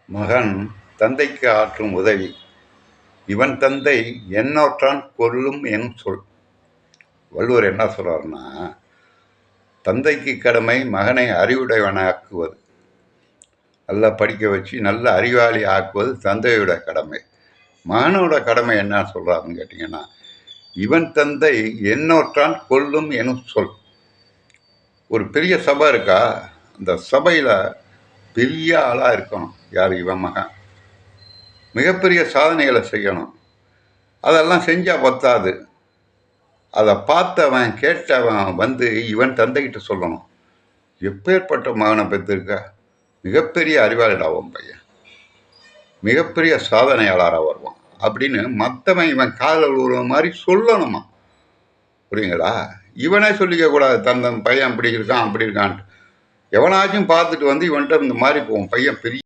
மகன் தந்தைக்கு ஆற்றும் உதவி. இவன் தந்தை எண்ணோற்றான் கொல்லும் என் சொல். வள்ளுவர் என்ன சொல்றாருன்னா, தந்தைக்கு கடமை மகனை அறிவுடையவனாக்குவது, நல்லா படிக்க வச்சு நல்ல அறிவாளி ஆக்குவது தந்தையோட கடமை. மகனோட கடமை என்ன சொல்றாருன்னு கேட்டிங்கன்னா, இவன் தந்தை எண்ணோற்றான் கொல்லும் எனும் சொல். ஒரு பெரிய சபை இருக்கா, அந்த சபையில் பெரிய ஆளாக இருக்கணும். யார்? இவன் மகன். மிகப்பெரிய சாதனைகளை செய்யணும். அதெல்லாம் செஞ்சால் பத்தாது, அதை பார்த்தவன் கேட்டவன் வந்து இவன் தந்தைகிட்ட சொல்லணும், எப்பேற்பட்ட மகனை பெற்றிருக்க, மிகப்பெரிய அறிவாளிடாவும் பையன், மிகப்பெரிய சாதனையாளராக வருவான் அப்படின்னு மற்றவன் இவன் காலில் விழுற மாதிரி சொல்லணுமா. புரியுங்களா? இவனே சொல்லிக்க கூடாது, தன் பையன் இப்படி இருக்கான் அப்படி இருக்கான்ட்டு. எவனாச்சும் பார்த்துட்டு வந்து இவன்கிட்ட இந்த மாதிரி போவோம், பையன் பெரிய